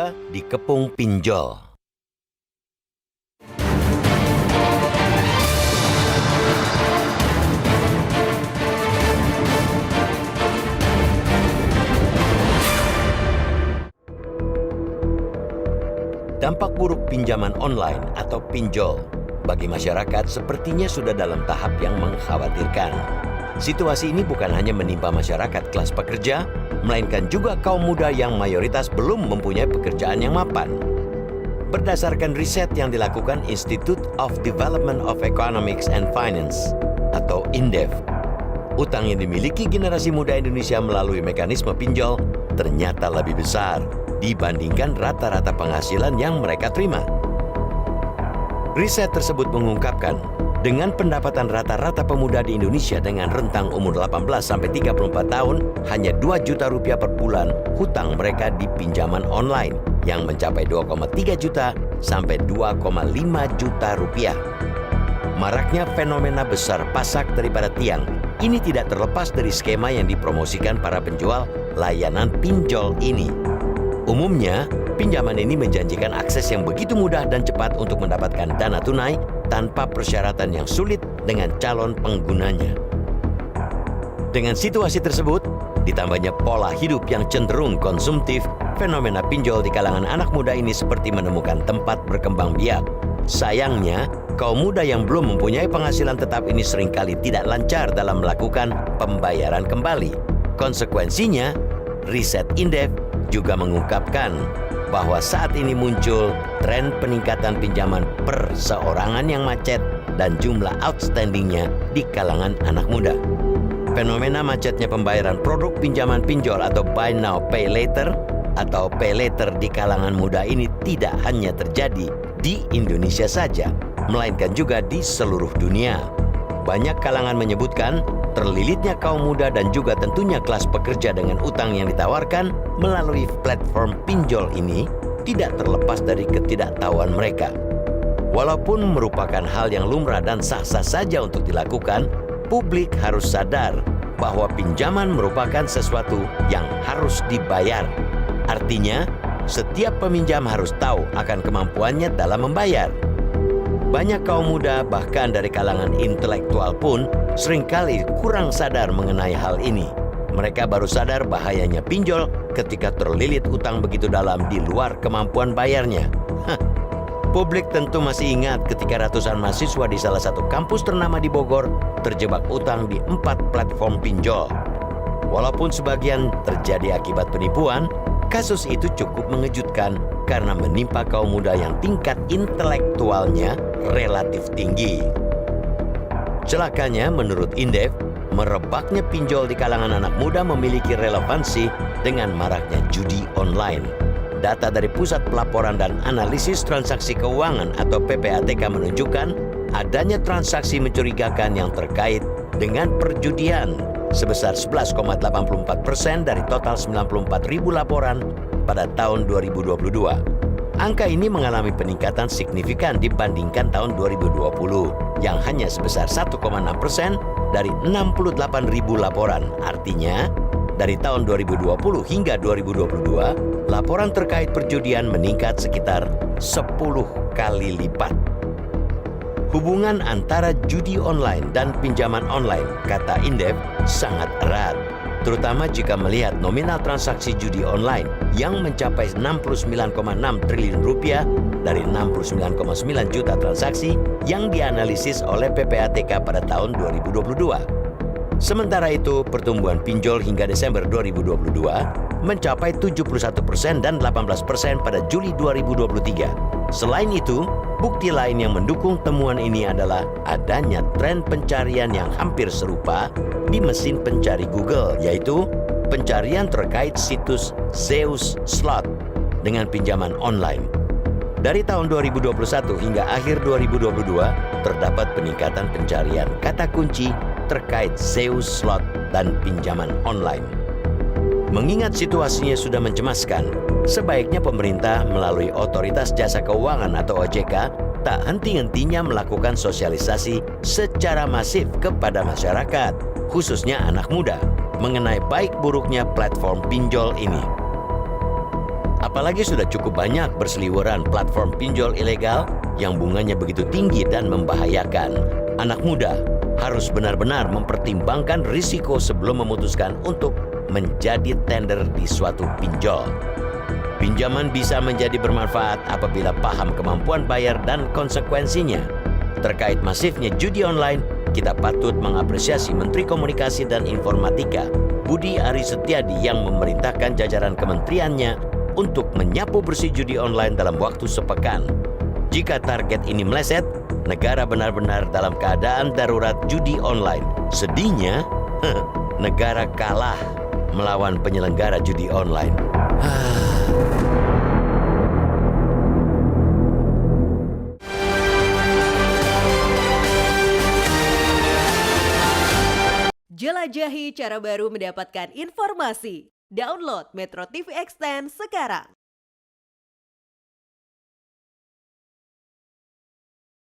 muda dikepung pinjol. Dampak buruk pinjaman online atau pinjol bagi masyarakat sepertinya sudah dalam tahap yang mengkhawatirkan. Situasi ini bukan hanya menimpa masyarakat kelas pekerja, melainkan juga kaum muda yang mayoritas belum mempunyai pekerjaan yang mapan. Berdasarkan riset yang dilakukan Institute of Development of Economics and Finance atau INDEF, utang yang dimiliki generasi muda Indonesia melalui mekanisme pinjol ternyata lebih besar dibandingkan rata-rata penghasilan yang mereka terima. Riset tersebut mengungkapkan, dengan pendapatan rata-rata pemuda di Indonesia dengan rentang umur 18-34 tahun, hanya 2 juta rupiah per bulan hutang mereka di pinjaman online yang mencapai 2,3 juta sampai 2,5 juta rupiah. Maraknya fenomena besar pasak daripada tiang ini tidak terlepas dari skema yang dipromosikan para penjual layanan pinjol ini. Umumnya, pinjaman ini menjanjikan akses yang begitu mudah dan cepat untuk mendapatkan dana tunai tanpa persyaratan yang sulit dengan calon penggunanya. Dengan situasi tersebut, ditambahnya pola hidup yang cenderung konsumtif, fenomena pinjol di kalangan anak muda ini seperti menemukan tempat berkembang biak. Sayangnya, kaum muda yang belum mempunyai penghasilan tetap ini seringkali tidak lancar dalam melakukan pembayaran kembali. Konsekuensinya, riset INDEF juga mengungkapkan bahwa saat ini muncul tren peningkatan pinjaman perseorangan yang macet dan jumlah outstandingnya di kalangan anak muda. Fenomena macetnya pembayaran produk pinjaman pinjol atau buy now pay later atau pay later di kalangan muda ini tidak hanya terjadi di Indonesia saja, melainkan juga di seluruh dunia. Banyak kalangan menyebutkan terlilitnya kaum muda dan juga tentunya kelas pekerja dengan utang yang ditawarkan melalui platform pinjol ini tidak terlepas dari ketidaktahuan mereka. Walaupun merupakan hal yang lumrah dan sah-sah saja untuk dilakukan, publik harus sadar bahwa pinjaman merupakan sesuatu yang harus dibayar. Artinya, setiap peminjam harus tahu akan kemampuannya dalam membayar. Banyak kaum muda bahkan dari kalangan intelektual pun seringkali kurang sadar mengenai hal ini. Mereka baru sadar bahayanya pinjol ketika terlilit utang begitu dalam di luar kemampuan bayarnya. Publik tentu masih ingat ketika ratusan mahasiswa di salah satu kampus ternama di Bogor terjebak utang di 4 platform pinjol. Walaupun sebagian terjadi akibat penipuan, kasus itu cukup mengejutkan karena menimpa kaum muda yang tingkat intelektualnya relatif tinggi. Celakanya, menurut INDEF, merebaknya pinjol di kalangan anak muda memiliki relevansi dengan maraknya judi online. Data dari Pusat Pelaporan dan Analisis Transaksi Keuangan atau PPATK menunjukkan adanya transaksi mencurigakan yang terkait dengan perjudian sebesar 11,84% dari total 94.000 laporan pada tahun 2022. Angka ini mengalami peningkatan signifikan dibandingkan tahun 2020 yang hanya sebesar 1,6% dari 68.000 laporan. Artinya, dari tahun 2020 hingga 2022, laporan terkait perjudian meningkat sekitar 10 kali lipat. Hubungan antara judi online dan pinjaman online, kata INDEF, sangat erat. Terutama jika melihat nominal transaksi judi online yang mencapai 69,6 triliun rupiah dari 69,9 juta transaksi yang dianalisis oleh PPATK pada tahun 2022. Sementara itu, pertumbuhan pinjol hingga Desember 2022 mencapai 71% dan 18% pada Juli 2023. Selain itu, bukti lain yang mendukung temuan ini adalah adanya tren pencarian yang hampir serupa di mesin pencari Google, yaitu pencarian terkait situs Zeus Slot dengan pinjaman online. Dari tahun 2021 hingga akhir 2022, terdapat peningkatan pencarian kata kunci terkait Zeus Slot dan pinjaman online. Mengingat situasinya sudah mencemaskan, sebaiknya pemerintah melalui Otoritas Jasa Keuangan atau OJK tak henti-hentinya melakukan sosialisasi secara masif kepada masyarakat, khususnya anak muda, mengenai baik buruknya platform pinjol ini. Apalagi sudah cukup banyak berseliweran platform pinjol ilegal yang bunganya begitu tinggi dan membahayakan. Anak muda harus benar-benar mempertimbangkan risiko sebelum memutuskan untuk menjadi tender di suatu pinjol. Pinjaman bisa menjadi bermanfaat apabila paham kemampuan bayar dan konsekuensinya. Terkait masifnya judi online, kita patut mengapresiasi Menteri Komunikasi dan Informatika, Budi Aris Setiadi, yang memerintahkan jajaran kementeriannya untuk menyapu bersih judi online dalam waktu sepekan. Jika target ini meleset, negara benar-benar dalam keadaan darurat judi online. Sedihnya, negara kalah melawan penyelenggara judi online. Jelajahi cara baru mendapatkan informasi. Download Metro TV Extend sekarang.